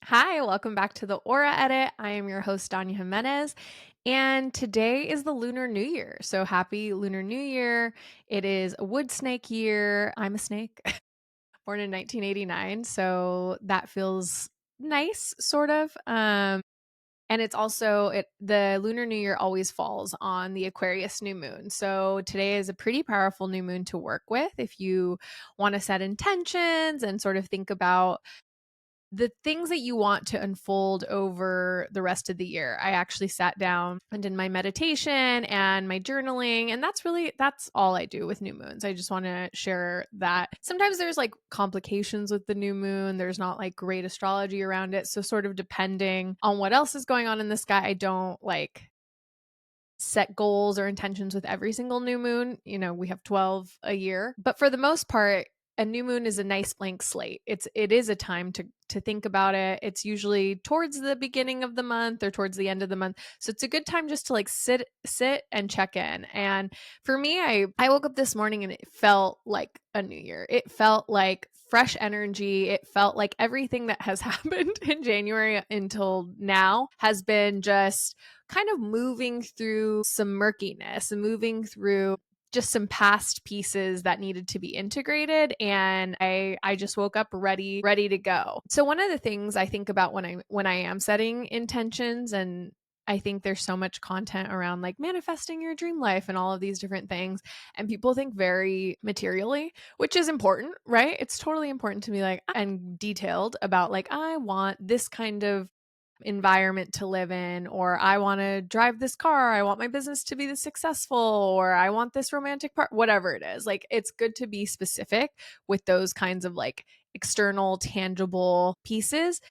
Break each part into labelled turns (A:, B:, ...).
A: Hi, welcome back to the Aura Edit. I am your host, Danya Jimenez, and today is the Lunar New Year. So happy Lunar New Year. It is a wood snake year. I'm a snake, born in 1989. So that feels nice, sort of. And it's also the Lunar New Year always falls on the Aquarius New Moon. So today is a pretty powerful new moon to work with if you want to set intentions and sort of think about the things that you want to unfold over the rest of the year. I actually sat down and did my meditation and my journaling, and that's all I do with new moons. I just want to share that sometimes there's like complications with the new moon. There's not like great astrology around it. So sort of depending on what else is going on in the sky, I don't like set goals or intentions with every single new moon. We have 12 a year, but for the most part, a new moon is a nice blank slate. It is a time to think about it. It's usually towards the beginning of the month or towards the end of the month. So it's a good time just to like sit and check in. And for me, I woke up this morning and it felt like a new year. It felt like fresh energy. It felt like everything that has happened in January until now has been just kind of moving through some murkiness and moving through just some past pieces that needed to be integrated, and I just woke up ready to go. So one of the things I think about when I am setting intentions, and I think there's so much content around like manifesting your dream life and all of these different things, and people think very materially, which is important, right? It's totally important to be like and detailed about like I want this kind of environment to live in, or I want to drive this car, I want my business to be this successful, or I want this romantic part, whatever it is. Like it's good to be specific with those kinds of like external tangible pieces.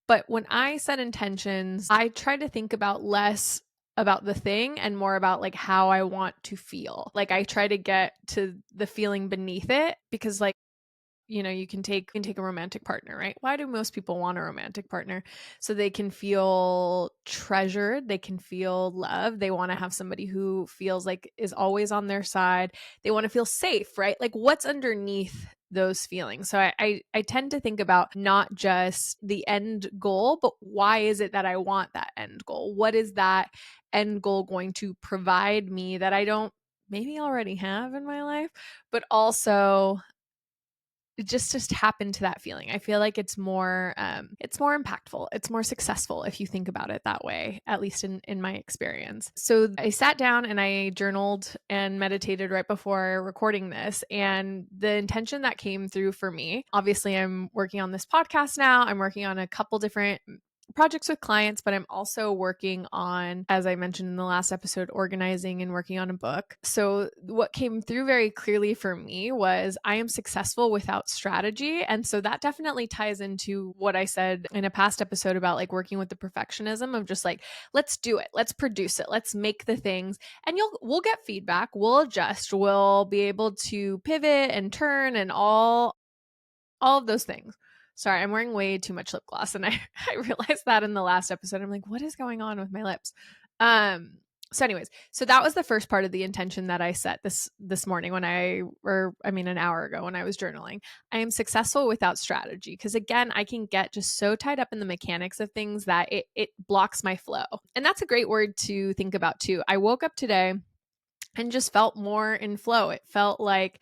A: But when I set intentions, I try to think about less about the thing and more about like how I want to feel. Like I try to get to the feeling beneath it, because like you can take a romantic partner, right? Why do most people want a romantic partner? So they can feel treasured, they can feel loved, they want to have somebody who feels like is always on their side. They want to feel safe, right? Like what's underneath those feelings. So I tend to think about not just the end goal, but why is it that I want that end goal? What is that end goal going to provide me that I don't maybe already have in my life, but also just tap into that feeling. I feel like it's more impactful, it's more successful if you think about it that way, at least in my experience. So I sat down and I journaled and meditated right before recording this, and the intention that came through for me, obviously I'm working on this podcast now, I'm working on a couple different projects with clients, but I'm also working on, as I mentioned in the last episode, organizing and working on a book. So what came through very clearly for me was I am successful without strategy. And so that definitely ties into what I said in a past episode about like working with the perfectionism of just like, let's do it, let's produce it, let's make the things, and we'll get feedback, we'll adjust, we'll be able to pivot and turn and all of those things. Sorry, I'm wearing way too much lip gloss, and I I realized that in the last episode. I'm like, what is going on with my lips? So anyways, so that was the first part of the intention that I set this morning an hour ago when I was journaling. I am successful without strategy, because again, I can get just so tied up in the mechanics of things that it blocks my flow. And that's a great word to think about too. I woke up today and just felt more in flow. It felt like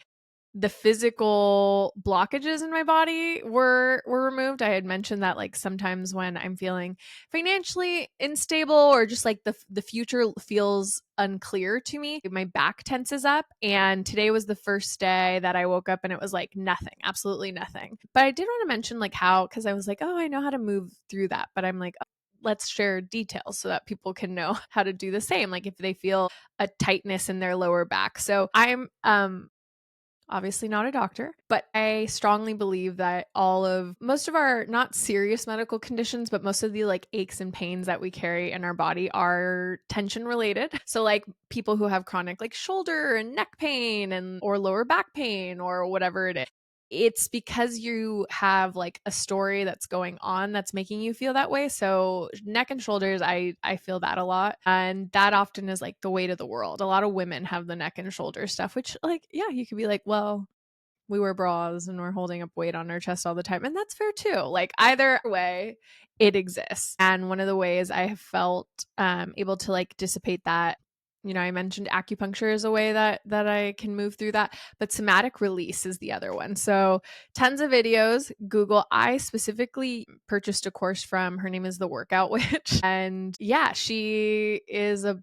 A: the physical blockages in my body were removed. I had mentioned that like sometimes when I'm feeling financially unstable or just like the future feels unclear to me, my back tenses up, and today was the first day that I woke up and it was like nothing, absolutely nothing. But I did want to mention like how, cuz I was like, "Oh, I know how to move through that." But I'm like, let's share details so that people can know how to do the same, like if they feel a tightness in their lower back. So I'm obviously not a doctor, but I strongly believe that most of our not serious medical conditions, but most of the like aches and pains that we carry in our body are tension related. So like people who have chronic like shoulder and neck pain and or lower back pain or whatever it is, it's because you have like a story that's going on that's making you feel that way. So neck and shoulders, I feel that a lot, and that often is like the weight of the world. A lot of women have the neck and shoulder stuff, which like yeah, you could be like, well, we wear bras and we're holding up weight on our chest all the time. And that's fair too. Like either way, it exists. And one of the ways I have felt able to like dissipate that, I mentioned acupuncture is a way that I can move through that, but somatic release is the other one. So tons of videos, Google. I specifically purchased a course from, her name is The Workout Witch. And yeah, she's a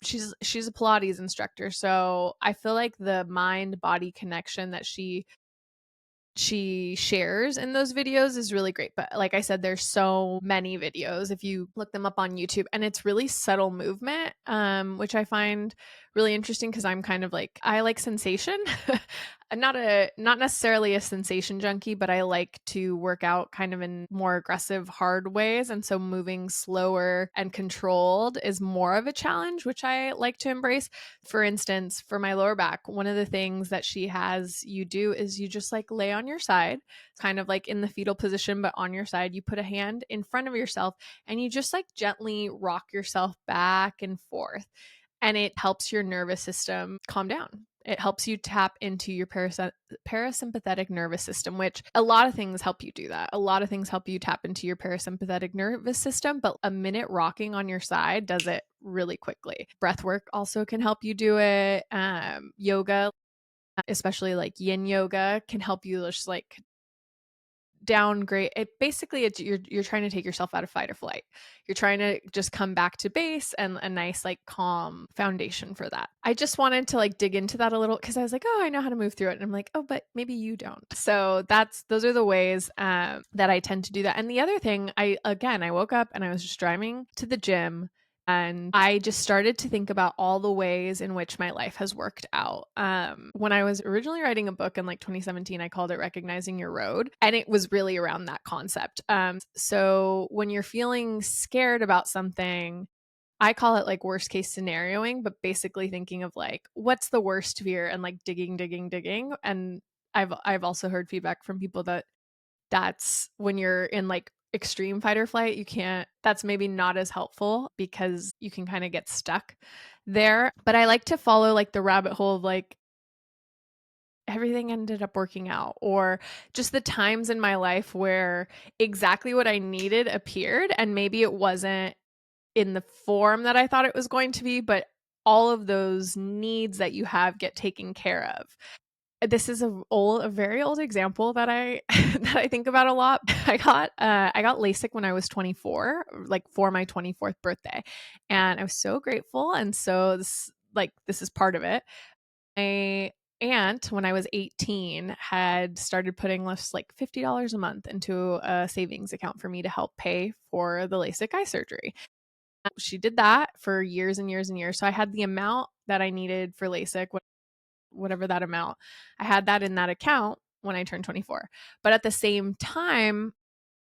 A: Pilates instructor. So I feel like the mind body connection that she shares in those videos is really great. But like I said, there's so many videos if you look them up on YouTube, and it's really subtle movement, which I find really interesting because I'm kind of like, I like sensation. I'm not necessarily a sensation junkie, but I like to work out kind of in more aggressive, hard ways. And so moving slower and controlled is more of a challenge, which I like to embrace. For instance, for my lower back, one of the things that she has you do is you just like lay on your side, kind of like in the fetal position, but on your side. You put a hand in front of yourself and you just like gently rock yourself back and forth. And it helps your nervous system calm down. It helps you tap into your parasympathetic nervous system, which a lot of things help you do that. A lot of things help you tap into your parasympathetic nervous system, but a minute rocking on your side does it really quickly. Breath work also can help you do it. Yoga, especially like yin yoga, can help you just like downgrade it. Basically, it's you're trying to take yourself out of fight or flight. You're trying to just come back to base and a nice like calm foundation for that. I just wanted to like dig into that a little because I was like, oh, I know how to move through it, and I'm like, oh, but maybe you don't. So those are the ways that I tend to do that. And the other thing, I woke up and I was just driving to the gym, and I just started to think about all the ways in which my life has worked out. When I was originally writing a book in like 2017, I called it Recognizing Your Road. And it was really around that concept. So when you're feeling scared about something, I call it like worst case scenarioing, but basically thinking of like, what's the worst fear, and like digging. And I've also heard feedback from people that that's when you're in like extreme fight or flight, that's maybe not as helpful because you can kind of get stuck there. But I like to follow like the rabbit hole of like everything ended up working out, or just the times in my life where exactly what I needed appeared, and maybe it wasn't in the form that I thought it was going to be, but all of those needs that you have get taken care of. This is a very old example that I that I think about a lot. I got LASIK when I was 24, like for my 24th birthday, and I was so grateful. And so this is part of it. My aunt, when I was 18, had started putting less like $50 a month into a savings account for me to help pay for the LASIK eye surgery. She did that for years and years and years. So I had the amount that I needed for LASIK, whatever that amount. I had that in that account when I turned 24. But at the same time,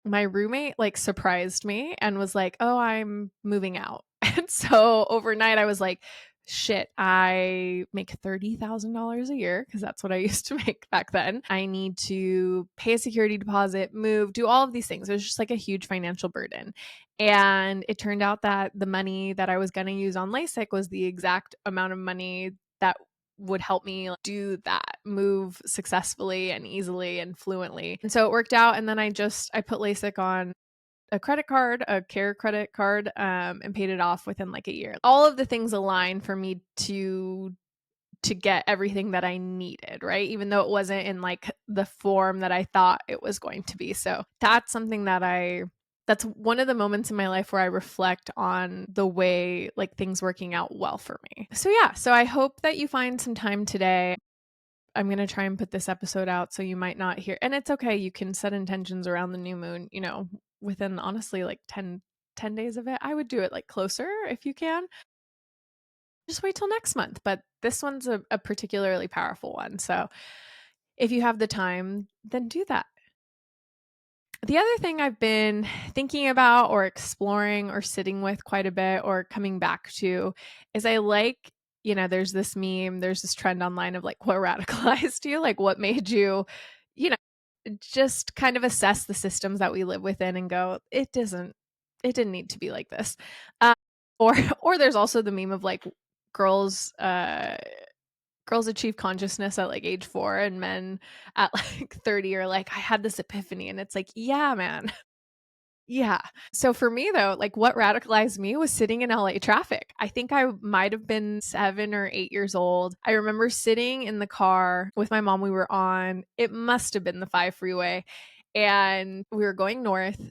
A: my roommate like surprised me and was like, "Oh, I'm moving out." And so overnight I was like, shit, I make $30,000 a year because that's what I used to make back then. I need to pay a security deposit, move, do all of these things. It was just like a huge financial burden. And it turned out that the money that I was going to use on LASIK was the exact amount of money that would help me do that, move successfully and easily and fluently. And so it worked out. And then I put LASIK on a credit card, a care credit card, and paid it off within like a year. All of the things aligned for me to get everything that I needed, right? Even though it wasn't in like the form that I thought it was going to be. So that's something that's one of the moments in my life where I reflect on the way like things working out well for me. So yeah, so I hope that you find some time today. I'm going to try and put this episode out so you might not hear, and it's okay. You can set intentions around the new moon, within honestly like 10 days of it. I would do it like closer if you can. Just wait till next month. But this one's a particularly powerful one. So if you have the time, then do that. The other thing I've been thinking about or exploring or sitting with quite a bit or coming back to is there's this meme, there's this trend online of like what radicalized you, like what made you, you know, just kind of assess the systems that we live within and go, it didn't need to be like this. Or or there's also the meme of like girls girls achieve consciousness at like age 4 and men at like 30 are like, I had this epiphany. And it's like, yeah, man. Yeah. So for me though, like what radicalized me was sitting in LA traffic. I think I might have been 7 or 8 years old. I remember sitting in the car with my mom. We were on, it must have been the 5 freeway, and we were going north.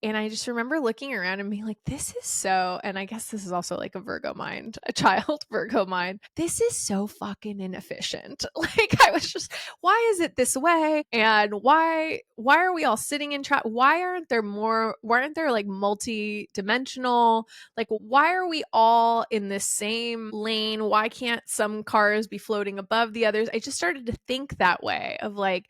A: And I just remember looking around and being like, this is so, and I guess this is also like a Virgo mind, a child Virgo mind. This is so fucking inefficient. Like I was just, why is it this way? And why are we all sitting in traffic? Why aren't there like multi-dimensional, like why are we all in this same lane? Why can't some cars be floating above the others? I just started to think that way of like,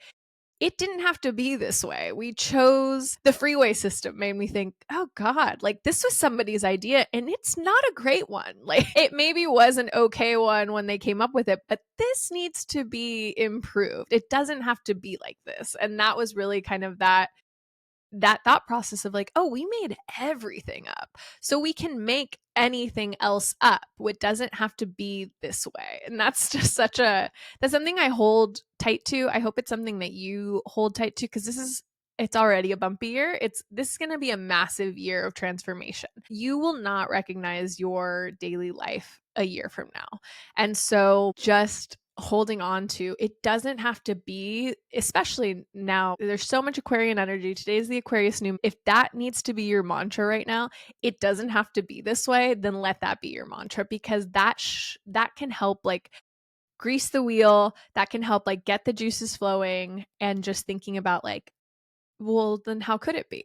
A: it didn't have to be this way. We chose the freeway system, made me think, oh God, like this was somebody's idea and it's not a great one. Like it maybe was an okay one when they came up with it, but this needs to be improved. It doesn't have to be like this. And that was really kind of that thought process of like, oh, we made everything up, so we can make anything else up. It doesn't have to be this way. And that's just that's something I hold tight to. I hope it's something that you hold tight to, because it's already a bumpy year. This is going to be a massive year of transformation. You will not recognize your daily life a year from now. And so just holding on to it doesn't have to be, especially now there's so much Aquarian energy. Today's the Aquarius new. If that needs to be your mantra right now, it doesn't have to be this way, then let that be your mantra, because that can help like grease the wheel. That can help like get the juices flowing, and just thinking about like, well, then how could it be?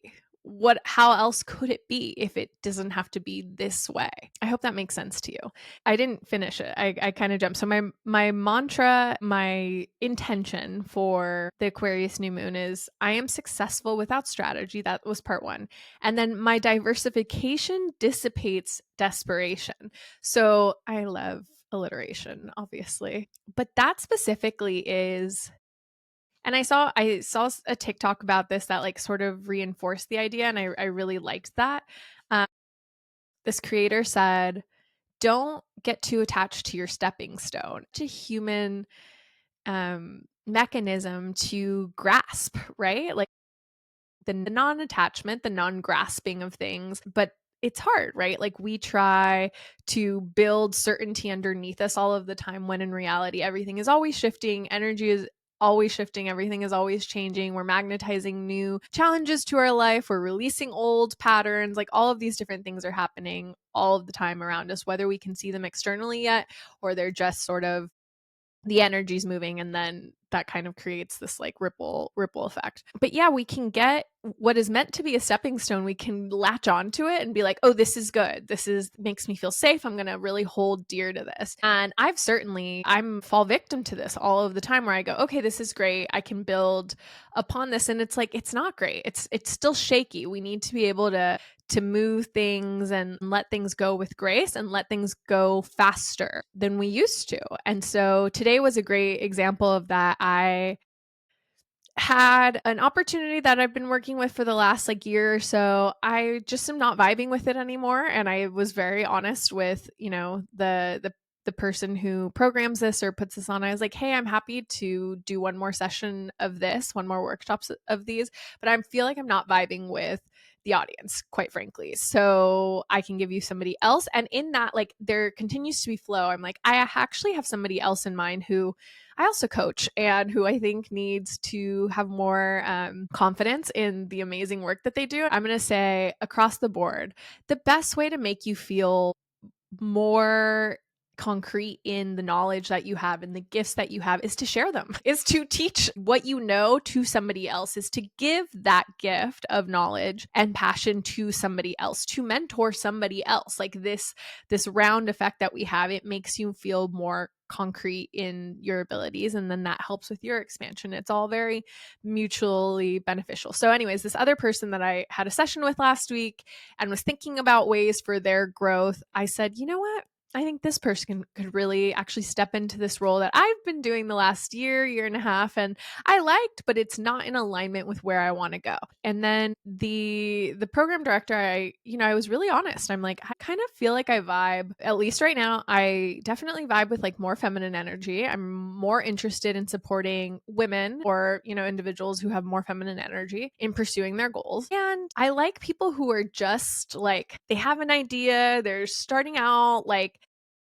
A: How else could it be if it doesn't have to be this way? I hope that makes sense to you. I didn't finish it. I kind of jumped. So my mantra, my intention for the Aquarius new moon is I am successful without strategy. That was part 1. And then my diversification dissipates desperation. So I love alliteration, obviously. But that specifically is, and I saw a TikTok about this that like sort of reinforced the idea, and I really liked that. Um, this creator said, "Don't get too attached to your stepping stone, to human mechanism to grasp, right? Like the non-attachment, the non-grasping of things, but." It's hard, right? Like we try to build certainty underneath us all of the time, when in reality, everything is always shifting. Energy is always shifting. Everything is always changing. We're magnetizing new challenges to our life. We're releasing old patterns. Like all of these different things are happening all of the time around us, whether we can see them externally yet, or they're just sort of the energy's moving, and then that kind of creates this like ripple effect. But yeah, we can get what is meant to be a stepping stone, we can latch onto it and be like, oh, this is good, this is makes me feel safe, I'm gonna really hold dear to this. And I'm fall victim to this all of the time, where I go, okay, this is great, I can build upon this, and it's like, it's not great, it's still shaky. We need to be able to move things and let things go with grace, and let things go faster than we used to. And so today was a great example of that. I had an opportunity that I've been working with for the last like year or so. I just am not vibing with it anymore. And I was very honest with, the person who programs this or puts this on. I was like, hey, I'm happy to do one more session of this, one more workshops of these, but I feel like I'm not vibing with the audience, quite frankly. So I can give you somebody else. And in that, like, there continues to be flow. I'm like, I actually have somebody else in mind who I also coach, and who I think needs to have more confidence in the amazing work that they do. I'm going to say across the board, the best way to make you feel more concrete in the knowledge that you have and the gifts that you have is to share them, is to teach what you know to somebody else, is to give that gift of knowledge and passion to somebody else, to mentor somebody else. Like this round effect that we have, it makes you feel more concrete in your abilities, and then that helps with your expansion. It's all very mutually beneficial. So anyways, this other person that I had a session with last week and was thinking about ways for their growth, I said, you know what? I think this person could really actually step into this role that I've been doing the last year and a half, and I liked, but it's not in alignment with where I want to go. And then the program director, I was really honest. I'm like, I kind of feel like I vibe, at least right now, I definitely vibe with like more feminine energy. I'm more interested in supporting women or, individuals who have more feminine energy in pursuing their goals. And I like people who are just like, they have an idea, they're starting out, like,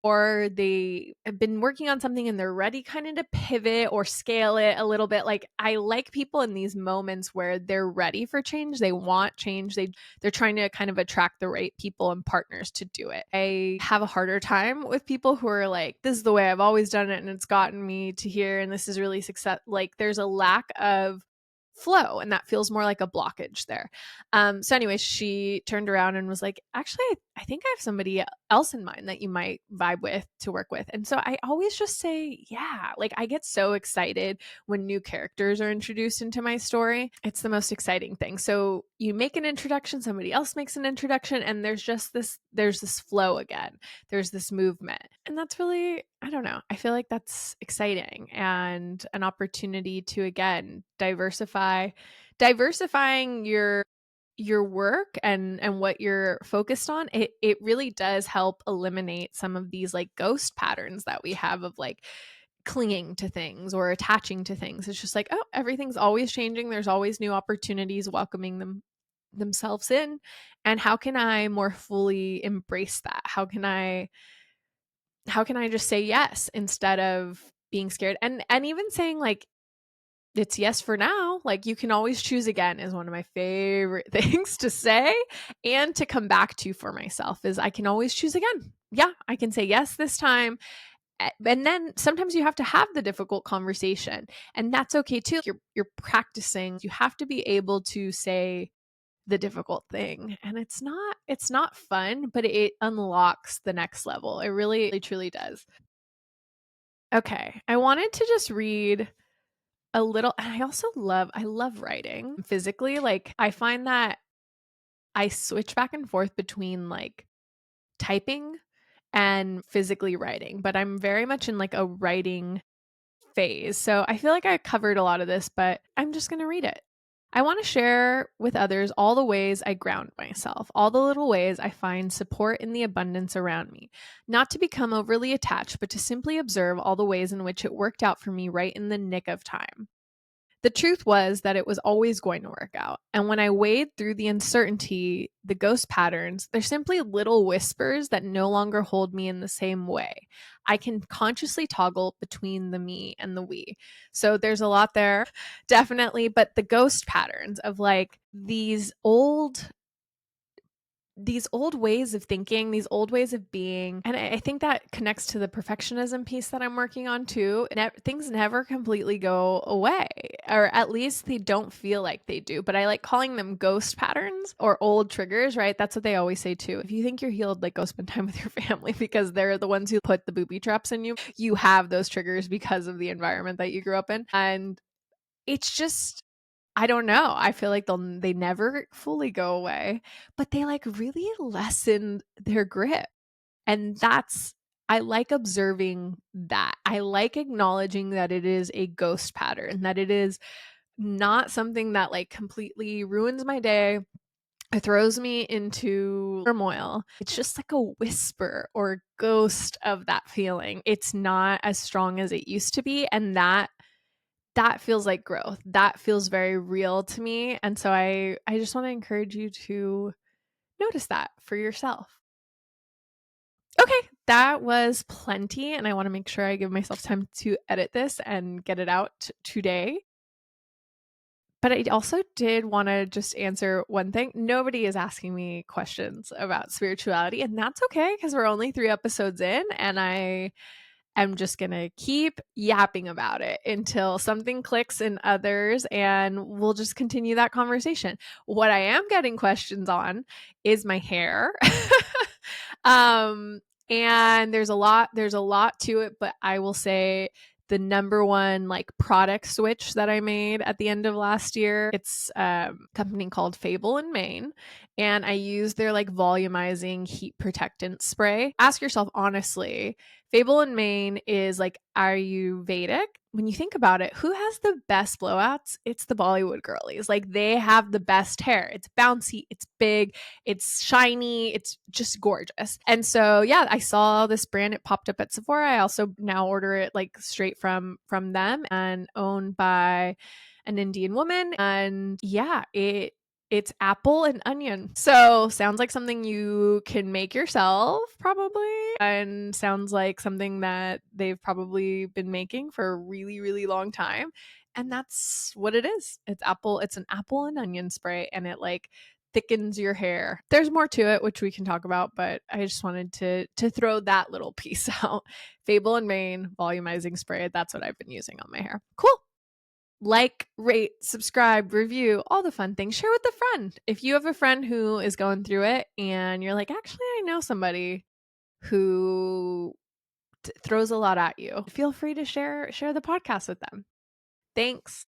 A: or they have been working on something and they're ready kind of to pivot or scale it a little bit. Like, I like people in these moments where they're ready for change, they want change, they're trying to kind of attract the right people and partners to do it. I have a harder time with people who are like, this is the way I've always done it and it's gotten me to here and this is really success. Like, there's a lack of flow and that feels more like a blockage there. So anyway, she turned around and was like, actually, I think I have somebody else in mind that you might vibe with to work with. And so I always just say, yeah, like I get so excited when new characters are introduced into my story. It's the most exciting thing. So you make an introduction, somebody else makes an introduction, and there's this flow again. There's this movement. And that's really, I don't know, I feel like that's exciting and an opportunity to, again, diversifying your work and what you're focused on. It really does help eliminate some of these like ghost patterns that we have of like clinging to things or attaching to things. It's just like, oh, everything's always changing, there's always new opportunities welcoming themselves in, and how can I more fully embrace that? How can I just say yes instead of being scared, and even saying like, it's yes for now. Like, you can always choose again is one of my favorite things to say and to come back to for myself, is I can always choose again. Yeah, I can say yes this time. And then sometimes you have to have the difficult conversation, and that's okay too. You're practicing. You have to be able to say the difficult thing, and it's not fun, but it unlocks the next level. It really truly does. Okay, I wanted to just read a little, and I love writing physically. Like, I find that I switch back and forth between like typing and physically writing, but I'm very much in like a writing phase. So I feel like I covered a lot of this, but I'm just going to read it. I want to share with others all the ways I ground myself, all the little ways I find support in the abundance around me. Not to become overly attached, but to simply observe all the ways in which it worked out for me right in the nick of time. The truth was that it was always going to work out. And when I wade through the uncertainty, the ghost patterns, they're simply little whispers that no longer hold me in the same way. I can consciously toggle between the me and the we. So there's a lot there, definitely. But the ghost patterns of like these old ways of thinking, these old ways of being. And I think that connects to the perfectionism piece that I'm working on too. Things never completely go away, or at least they don't feel like they do. But I like calling them ghost patterns or old triggers, right? That's what they always say too. If you think you're healed, like, go spend time with your family, because they're the ones who put the booby traps in you. You have those triggers because of the environment that you grew up in. And it's just, I don't know. I feel like they never fully go away, but they like really lessen their grip. And I like observing that. I like acknowledging that it is a ghost pattern, that it is not something that like completely ruins my day or throws me into turmoil. It's just like a whisper or ghost of that feeling. It's not as strong as it used to be. And that feels like growth. That feels very real to me. And so I just want to encourage you to notice that for yourself. Okay, that was plenty. And I want to make sure I give myself time to edit this and get it out today. But I also did want to just answer one thing. Nobody is asking me questions about spirituality, and that's okay because we're only 3 episodes in, and I'm just going to keep yapping about it until something clicks in others, and we'll just continue that conversation. What I am getting questions on is my hair. And there's a lot to it, but I will say the number one like product switch that I made at the end of last year, it's a company called Fable in Maine. and I use their like volumizing heat protectant spray. Ask yourself honestly, Fable and Mane is like Ayurvedic. When you think about it, who has the best blowouts? It's the Bollywood girlies. Like they have the best hair. It's bouncy, it's big, it's shiny, it's just gorgeous. And so yeah, I saw this brand, it popped up at Sephora. I also now order it like straight from them, and owned by an Indian woman. And yeah, it's apple and onion. So sounds like something you can make yourself, probably, and sounds like something that they've probably been making for a really, really long time. And that's what it is. It's an apple and onion spray, and it like thickens your hair. There's more to it, which we can talk about, but I just wanted to throw that little piece out. Fable and Mane volumizing spray. That's what I've been using on my hair. Cool. Like, rate, subscribe, review, all the fun things. Share with a friend. If you have a friend who is going through it and you're like, actually, I know somebody who throws a lot at you, feel free to share the podcast with them. Thanks.